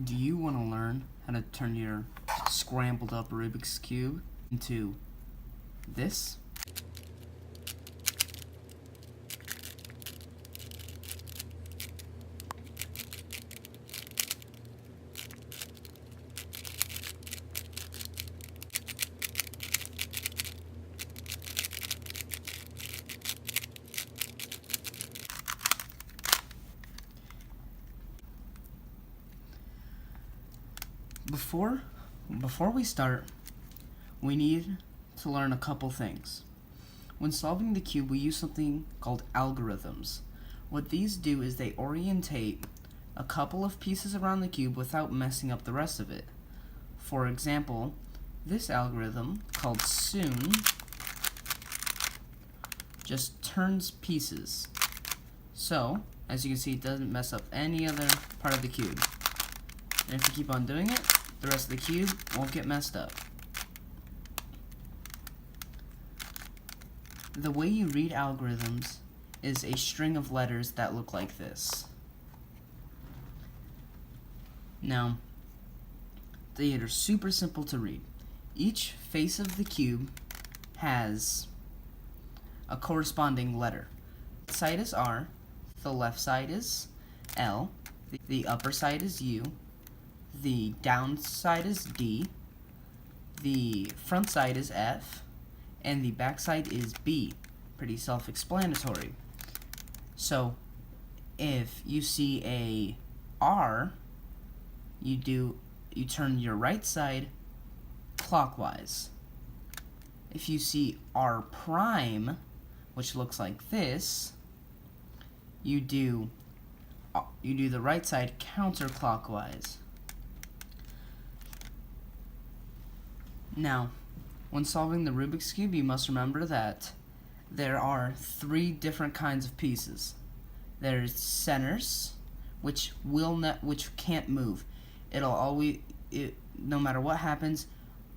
Do you want to learn how to turn your scrambled up Rubik's Cube into this? Before we start, we need to learn a couple things. When solving the cube, we use something called algorithms. What these do is they orientate a couple of pieces around the cube without messing up the rest of it. For example, this algorithm, called soon, just turns pieces. So, as you can see, it doesn't mess up any other part of the cube. And if you keep on doing it, the rest of the cube won't get messed up. The way you read algorithms is a string of letters that look like this. Now, they are super simple to read. Each face of the cube has a corresponding letter. The side is R, the left side is L, the upper side is U, the down side is D, the front side is F, and the back side is B. Pretty self-explanatory. So, if you see a R, you turn your right side clockwise. If you see R prime, which looks like this, you do the right side counterclockwise. Now, when solving the Rubik's Cube, you must remember that there are three different kinds of pieces. There's centers, which can't move. No matter what happens,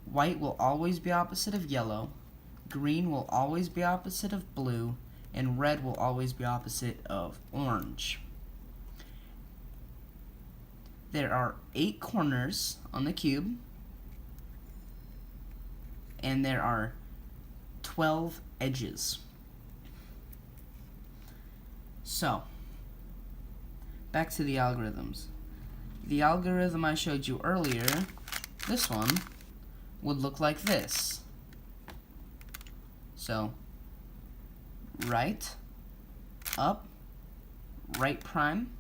white will always be opposite of yellow, green will always be opposite of blue, and red will always be opposite of orange. There are 8 corners on the cube, and there are 12 edges. So, back to the algorithms. The algorithm I showed you earlier, this one, would look like this. So, right, up, right prime,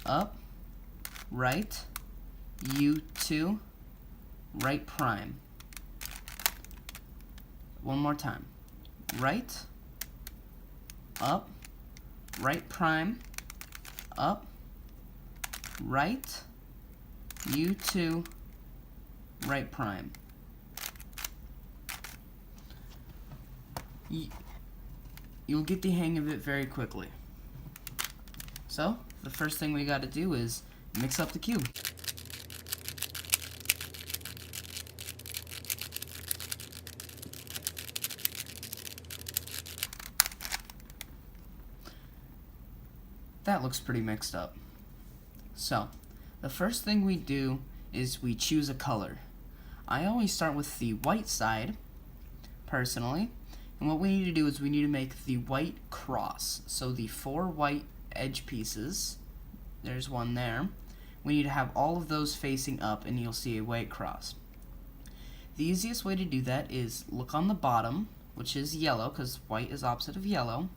up, right, U2, right prime. One more time. Right, up, right prime, up, right, U2, right prime. You'll get the hang of it very quickly. So, the first thing we gotta do is mix up the cube. That looks pretty mixed up. So, the first thing we do is we choose a color. I always start with the white side, personally, and what we need to do is we need to make the white cross. So the 4 white edge pieces, there's one there, we need to have all of those facing up and you'll see a white cross. The easiest way to do that is look on the bottom, which is yellow, because white is opposite of yellow,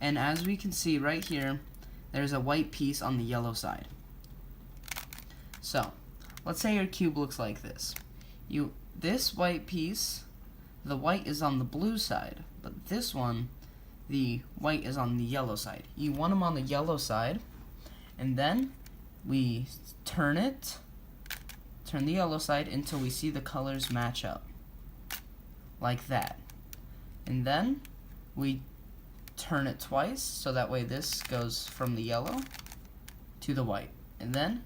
and as we can see right here, there's a white piece on the yellow side. So, let's say your cube looks like this. This white piece, the white is on the blue side, but this one, the white is on the yellow side. You want them on the yellow side, and then we turn the yellow side until we see the colors match up, like that. And then we turn it twice, so that way this goes from the yellow to the white. And then,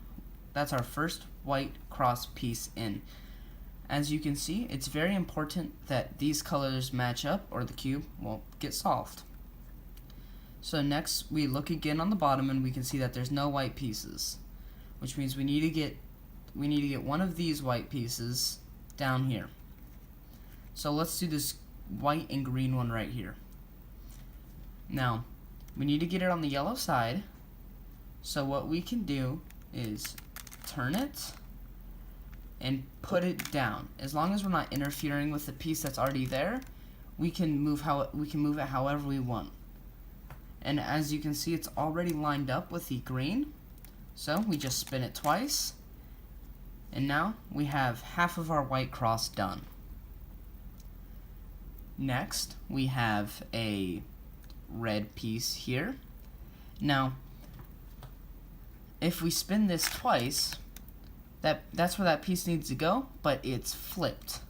that's our first white cross piece in. As you can see, it's very important that these colors match up or the cube won't get solved. So next, we look again on the bottom and we can see that there's no white pieces. which means we need to get one of these white pieces down here. So let's do this white and green one right here. Now, we need to get it on the yellow side, so what we can do is turn it and put it down. As long as we're not interfering with the piece that's already there, we can move it however we want. And as you can see, it's already lined up with the green, so we just spin it twice, and now we have half of our white cross done. Next, we have a red piece here. Now, if we spin this twice, that's where that piece needs to go, but it's flipped.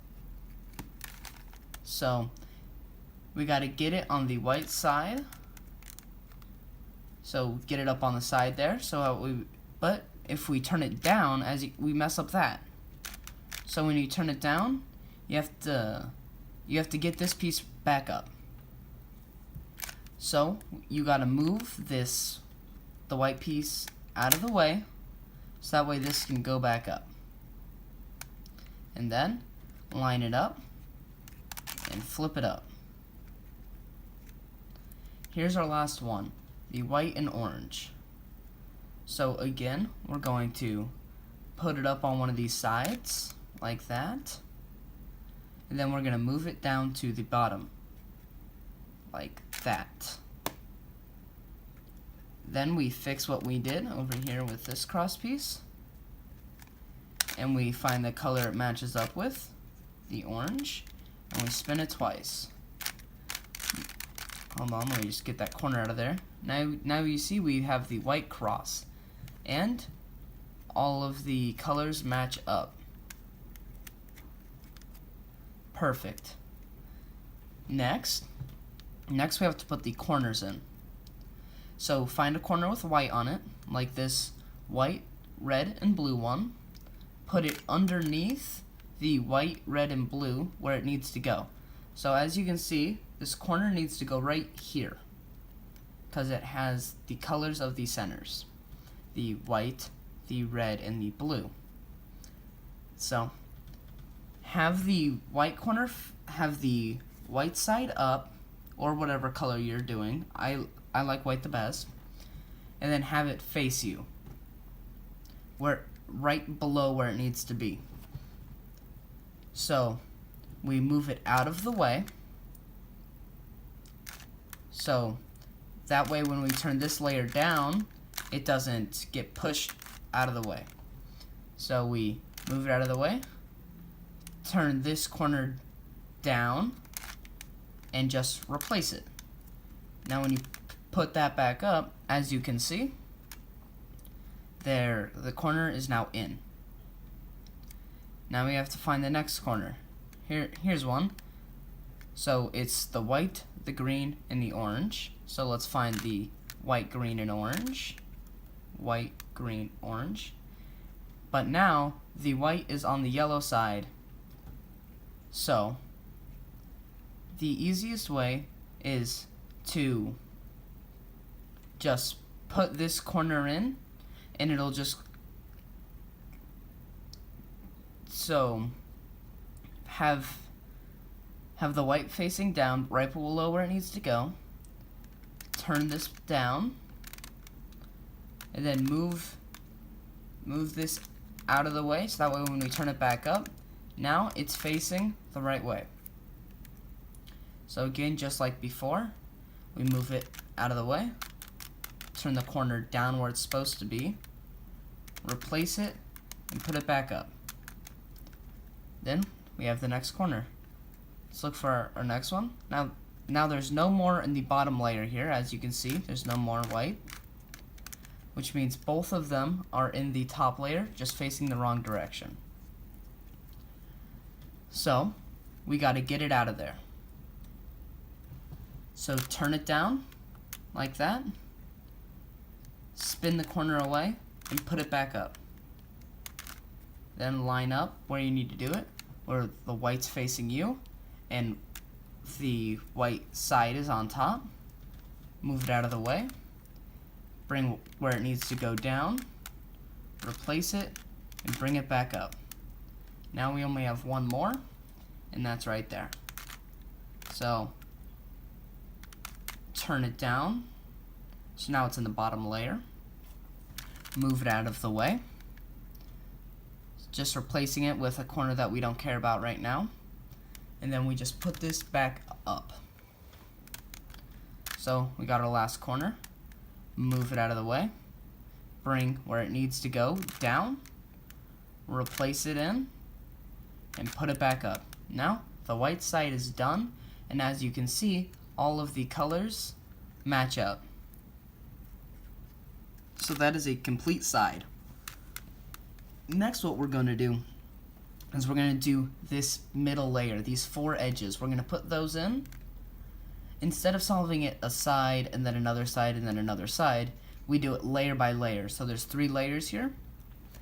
So we got to get it on the white side. So get it up on the side there. But if we turn it down, we mess up that. So when you turn it down, you have to get this piece back up. So you got to move the white piece out of the way, so that way this can go back up. And then line it up and flip it up. Here's our last one, the white and orange. So again, we're going to put it up on one of these sides, like that. And then we're going to move it down to the bottom, like that. Then we fix what we did over here with this cross piece, and we find the color it matches up with, the orange, and we spin it twice. Hold on, let me just get that corner out of there. Now you see we have the white cross, and all of the colors match up. Perfect. Next we have to put the corners in. So find a corner with white on it, like this white, red, and blue one. Put it underneath the white, red, and blue where it needs to go. So as you can see, this corner needs to go right here, because it has the colors of the centers, the white, the red, and the blue. So have the white corner, have the white side up, or whatever color you're doing. I like white the best. And then have it face you, right below where it needs to be. So we move it out of the way, so that way when we turn this layer down, it doesn't get pushed out of the way. So we move it out of the way, turn this corner down, and just replace it. Now when you put that back up, as you can see, there, the corner is now in. Now we have to find the next corner. Here's one. So it's the white, the green, and the orange. So let's find the white, green, and orange. White, green, orange. But now the white is on the yellow side. So the easiest way is to just put this corner in, and it'll just have the white facing down right below where it needs to go. Turn this down, and then move this out of the way, so that way when we turn it back up, now it's facing the right way. So again, just like before, we move it out of the way, turn the corner down where it's supposed to be, replace it, and put it back up. Then we have the next corner. Let's look for our next one. Now there's no more in the bottom layer here. As you can see, there's no more white, which means both of them are in the top layer, just facing the wrong direction. So we got to get it out of there. So turn it down like that, spin the corner away, and put it back up. Then line up where you need to do it, where the white's facing you and the white side is on top. Move it out of the way, bring where it needs to go down, replace it, and bring it back up. Now we only have one more, and that's right there. So turn it down. So now it's in the bottom layer. Move it out of the way. Just replacing it with a corner that we don't care about right now. And then we just put this back up. So we got our last corner. Move it out of the way. Bring where it needs to go down. Replace it in. And put it back up. Now the white side is done. And as you can see, all of the colors match up. So that is a complete side. Next, what we're going to do is we're going to do this middle layer, these four edges. We're going to put those in. Instead of solving it a side and then another side and then another side, we do it layer by layer. So there's 3 layers here.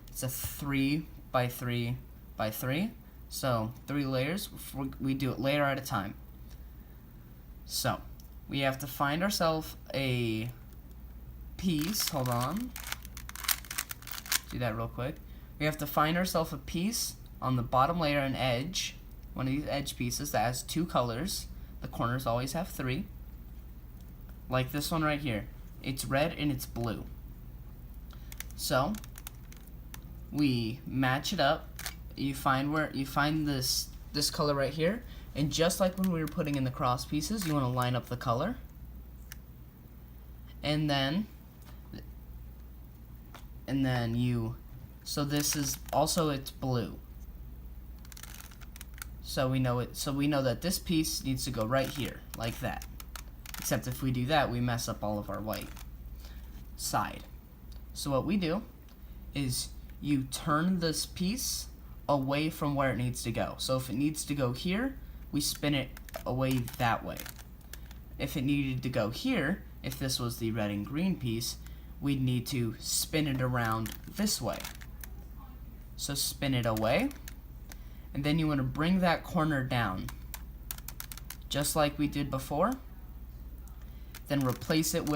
It's a 3 by 3 by 3. So 3 layers. We do it layer at a time. So we have to find ourselves a piece. Hold on. Do that real quick. We have to find ourselves a piece on the bottom layer, an edge, one of these edge pieces that has 2 colors. The corners always have 3. Like this one right here. It's red and it's blue. So we match it up. You find this color right here, and just like when we were putting in the cross pieces, you want to line up the color. And then so this is also, it's blue. So we know that this piece needs to go right here, like that. Except if we do that, we mess up all of our white side. So what we do is you turn this piece away from where it needs to go. So if it needs to go here, we spin it away that way. If it needed to go here, if this was the red and green piece, we'd need to spin it around this way. So spin it away, and then you want to bring that corner down, just like we did before. Then replace it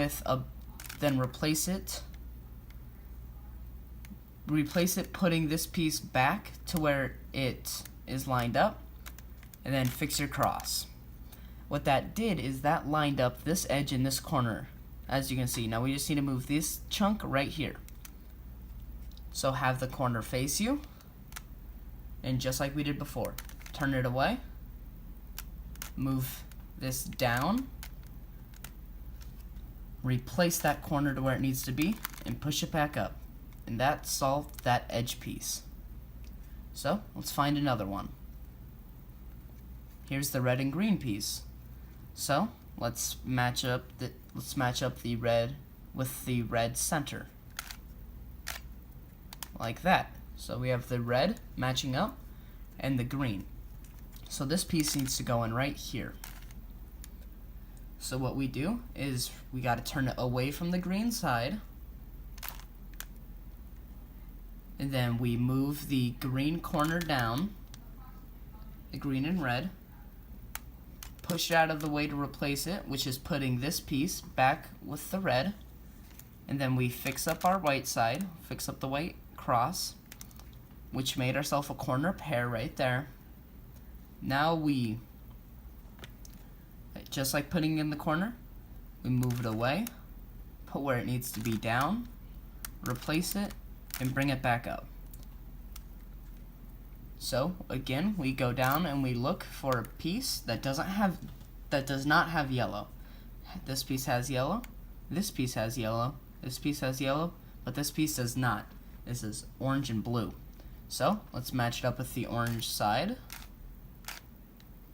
putting this piece back to where it is lined up, and then fix your cross. What that did is that lined up this edge in this corner, as you can see. Now we just need to move this chunk right here. So have the corner face you, and just like we did before, turn it away, move this down, replace that corner to where it needs to be, and push it back up. And that solved that edge piece. So let's find another one. Here's the red and green piece. So let's match up the red with the red center, like that. So we have the red matching up and the green. So this piece needs to go in right here. So what we do is we got to turn it away from the green side, and then we move the green corner down, the green and red, push it out of the way to replace it, which is putting this piece back with the red, and then we fix up our white side, fix up the white cross, which made ourselves a corner pair right there. Now we, just like putting in the corner, we move it away, put where it needs to be down, replace it, and bring it back up. So again, we go down and we look for a piece that does not have yellow. This piece has yellow, this piece has yellow, this piece has yellow, but this piece does not. This is orange and blue. So let's match it up with the orange side.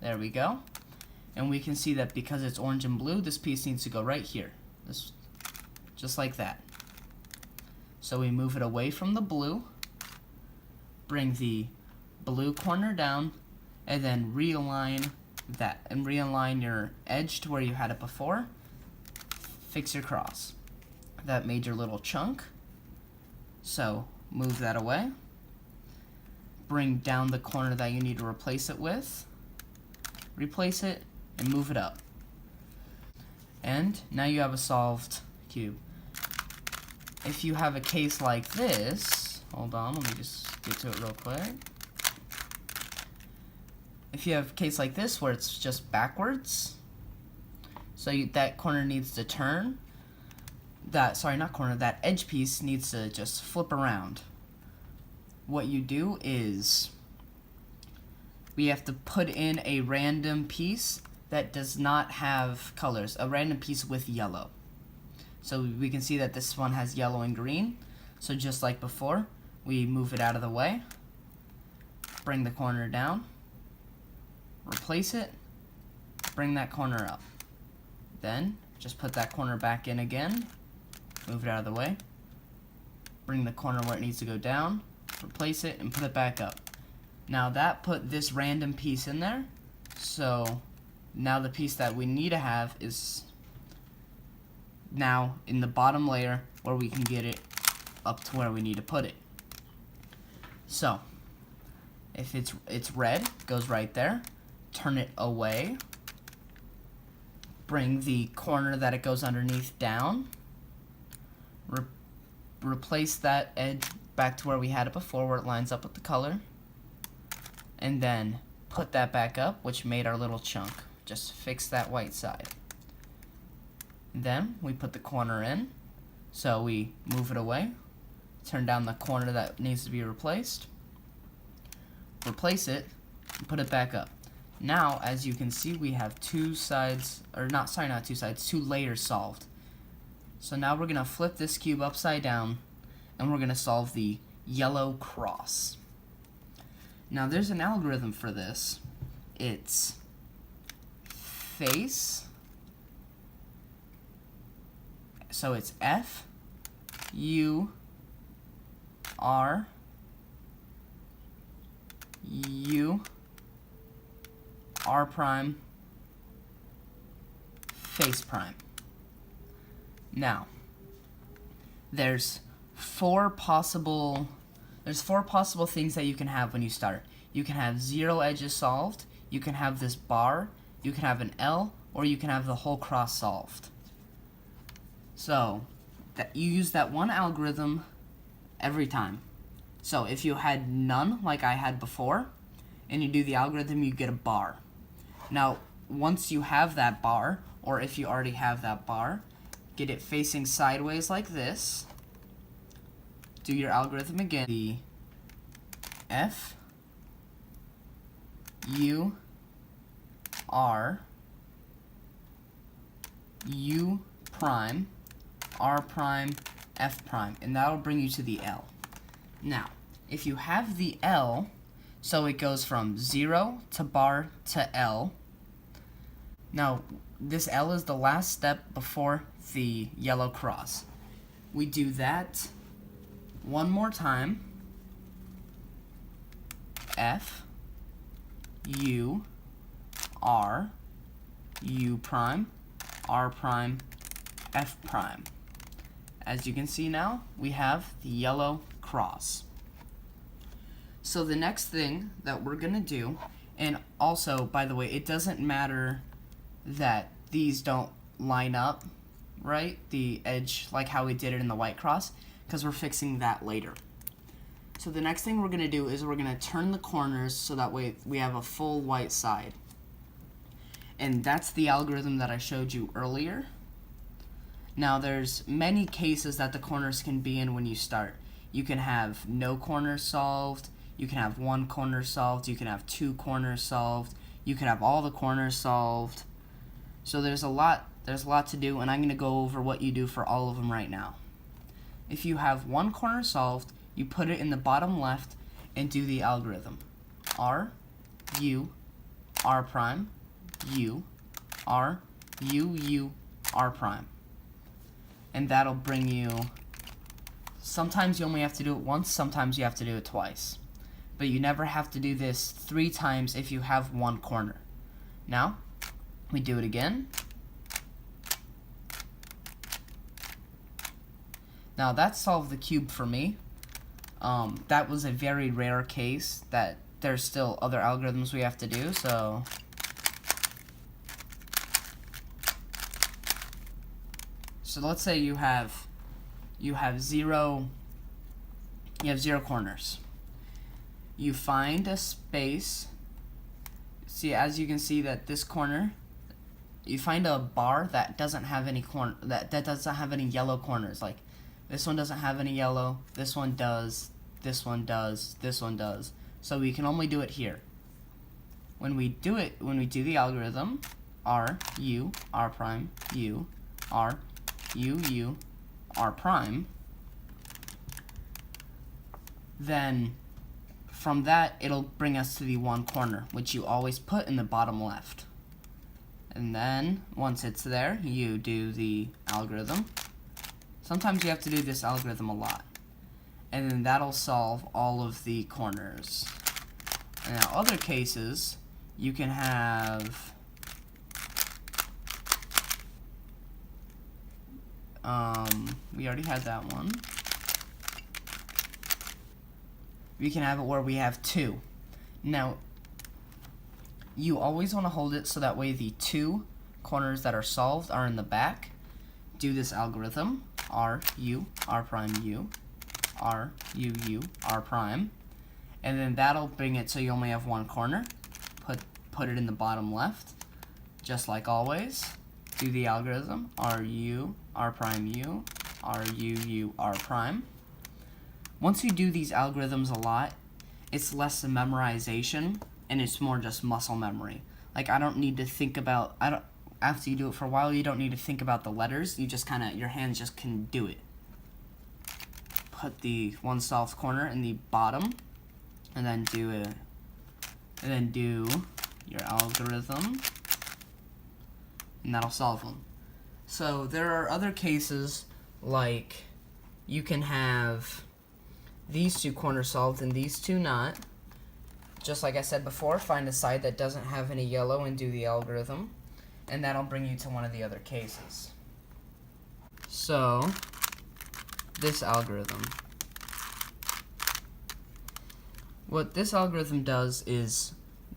There we go. And we can see that because it's orange and blue, this piece needs to go right here. This, just like that. So we move it away from the blue, bring the blue corner down, and then realign that, and realign your edge to where you had it before. Fix your cross. That made your little chunk. So move that away. Bring down the corner that you need to replace it with. Replace it and move it up. And now you have a solved cube. If you have a case like this, Hold on, let me just get to it real quick. If you have a case like this where it's just backwards, so that corner needs to turn, that edge piece needs to just flip around. What you do is we have to put in a random piece that does not have colors, a random piece with yellow. So we can see that this one has yellow and green. So just like before, we move it out of the way, bring the corner down, replace it, bring that corner up. Then just put that corner back in again, move it out of the way, bring the corner where it needs to go down, replace it, and put it back up. Now that put this random piece in there, so now the piece that we need to have is now in the bottom layer where we can get it up to where we need to put it. So if it's red, goes right there, turn it away, bring the corner that it goes underneath down, replace that edge back to where we had it before, where it lines up with the color, and then put that back up, which made our little chunk. Just fix that white side. Then we put the corner in, so we move it away, turn down the corner that needs to be replaced, replace it, and put it back up. Now, as you can see, we have two layers solved. So now we're gonna flip this cube upside down, and we're gonna solve the yellow cross. Now there's an algorithm for this. It's face, so it's F, U, R, U, R prime, face prime. Now, there's four possible things that you can have when you start. You can have 0 edges solved, you can have this bar, you can have an L, or you can have the whole cross solved. So, you use that one algorithm every time. So if you had none, like I had before, and you do the algorithm, you get a bar. Now, once you have that bar, or if you already have that bar, get it facing sideways like this. Do your algorithm again. The F, U, R, U prime, R prime, F prime, and that'll bring you to the L. Now, if you have the L, so it goes from 0 to bar to L. Now, this L is the last step before the yellow cross. We do that one more time. F, U, R, U prime, R prime, F prime. As you can see now, we have the yellow cross. So the next thing that we're gonna do, and also, by the way, it doesn't matter that these don't line up, right? The edge, like how we did it in the white cross, because we're fixing that later. So the next thing we're gonna do is we're gonna turn the corners so that way we have a full white side. And that's the algorithm that I showed you earlier. Now there's many cases that the corners can be in when you start. You can have no corners solved, you can have one corner solved, you can have 2 corners solved, you can have all the corners solved. So there's a lot to do, and I'm going to go over what you do for all of them right now. If you have one corner solved, you put it in the bottom left and do the algorithm. R, U, R prime, U, R, U, U, R prime. And that'll bring you, sometimes you only have to do it once, sometimes you have to do it twice. But you never have to do this 3 times if you have one corner. Now, we do it again. Now that solved the cube for me. That was a very rare case that there's still other algorithms we have to do, so let's say you have 0 you have 0 corners. You find a space. See, as you can see that this corner, you find a bar that doesn't have any that doesn't have any yellow corners. Like this one doesn't have any yellow, this one does, this one does, this one does. So we can only do it here. When we do the algorithm, R, U, R prime, U, R, U, U, R prime, then from that it'll bring us to the 1 corner, which you always put in the bottom left. And then once it's there, you do the algorithm. Sometimes you have to do this algorithm a lot. And then that'll solve all of the corners. Now, other cases, you can have we already had that one. We can have it where we have 2. Now, you always want to hold it so that way the 2 corners that are solved are in the back. Do this algorithm, R, U, R prime, U, R, U, U, R prime. And then that'll bring it so you only have 1 corner. Put it in the bottom left, just like always. Do the algorithm, R, U, R prime, U, R, U, U, R prime. Once you do these algorithms a lot, it's less a memorization, and it's more just muscle memory. Like, I don't need to think about, after you do it for a while, you don't need to think about the letters. You just your hands just can do it. Put the 1 solved corner in the bottom, and then do your algorithm, and that'll solve them. So there are other cases, like you can have these 2 corners solved and these 2 not. Just like I said before, find a side that doesn't have any yellow and do the algorithm, and that'll bring you to one of the other cases. So, this algorithm. What this algorithm does is,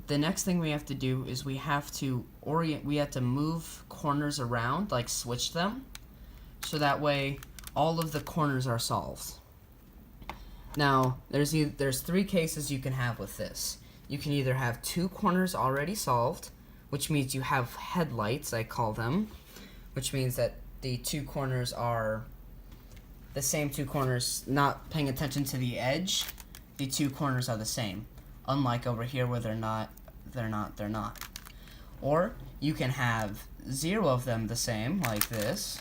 the next thing we have to do is we have to move corners around, like switch them, so that way all of the corners are solved. Now, there's 3 cases you can have with this. You can either have 2 corners already solved, which means you have headlights, I call them, which means that the 2 corners are the same 2 corners, not paying attention to the edge. The 2 corners are the same, unlike over here where they're not. Or you can have 0 of them the same, like this.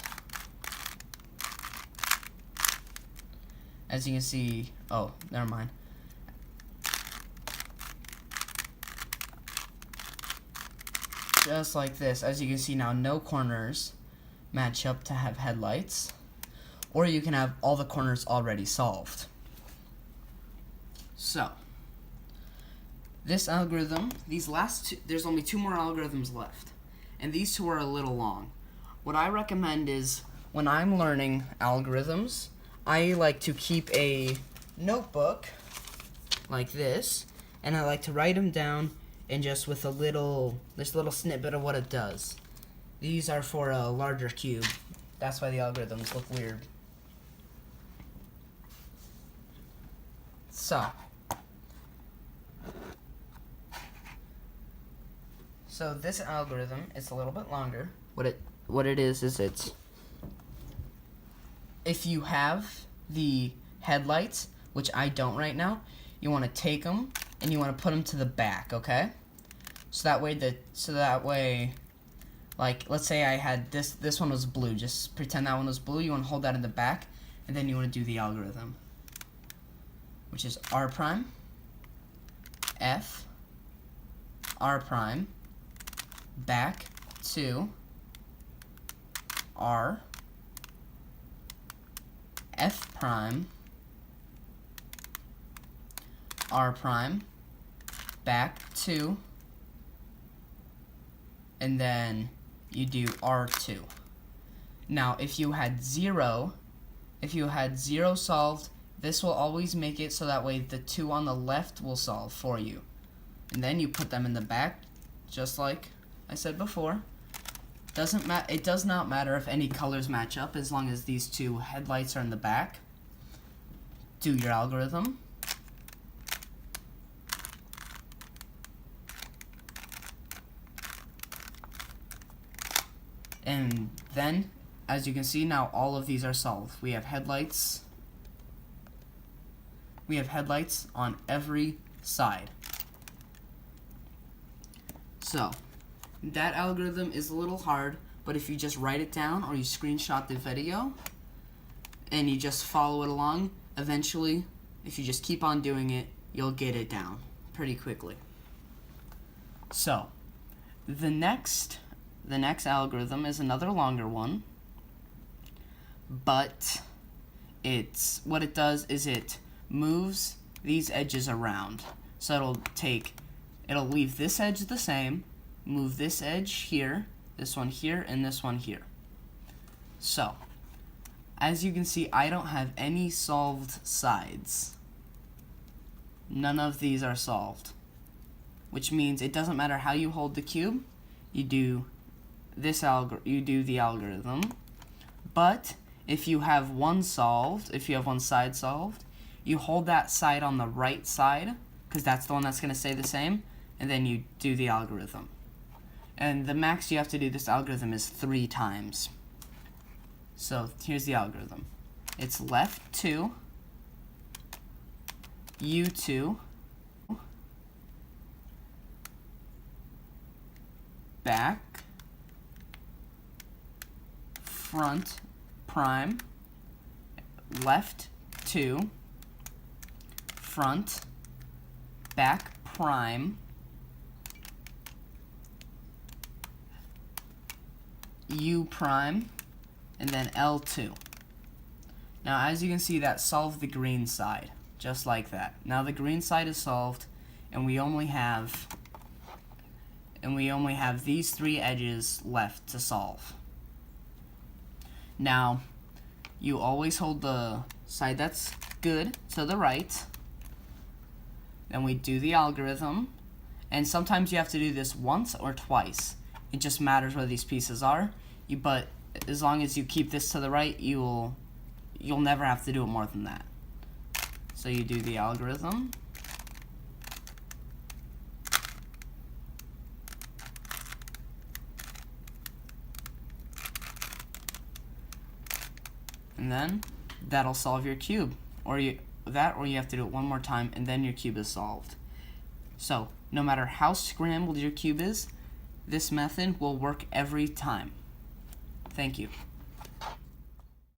As you can see, oh, never mind. Just like this, as you can see now, no corners match up to have headlights. Or you can have all the corners already solved. So, this algorithm, these last 2, there's only 2 more algorithms left. And these 2 are a little long. What I recommend is, when I'm learning algorithms, I like to keep a notebook like this, and I like to write them down and just with this little snippet of what it does. These are for a larger cube. That's why the algorithms look weird. So this algorithm is a little bit longer. What it is it's, if you have the headlights, which I don't right now, you want to take them and you want to put them to the back, okay? So that way, like, let's say I had this one was blue. Just pretend that one was blue. You want to hold that in the back, and then you want to do the algorithm, which is R prime, F, R prime, back to R, F prime, R prime, back to, and then you do R2. Now, if you had 0 solved, this will always make it so that way the 2 on the left will solve for you. And then you put them in the back, just like I said before. It does not matter if any colors match up as long as these 2 headlights are in the back. do your algorithm. And then, as you can see, now all of these are solved. We have headlights. We have headlights on every side. So, that algorithm is a little hard, but if you just write it down or you screenshot the video and you just follow it along, eventually, if you just keep on doing it, you'll get it down pretty quickly. So, the next algorithm is another longer one, but what it does is it moves these edges around. So it'll leave this edge the same, move this edge here, this one here, and this one here. So, as you can see, I don't have any solved sides. None of these are solved, which means it doesn't matter how you hold the cube, you do the algorithm. But if you have one side solved, you hold that side on the right side, because that's the one that's going to stay the same, and then you do the algorithm. And the max you have to do this algorithm is 3 times. So here's the algorithm. It's left 2, U2, back, front, prime, left 2, front, back, prime, U prime, and then L2. Now, as you can see, that solved the green side, just like that. Now the green side is solved, and we only have these 3 edges left to solve. Now, you always hold the side that's good to the right. Then we do the algorithm, and sometimes you have to do this once or twice. It just matters where these pieces are. But as long as you keep this to the right, you'll never have to do it more than that. So you do the algorithm. And then that'll solve your cube. Or you have to do it one more time, and then your cube is solved. So no matter how scrambled your cube is, this method will work every time. Thank you.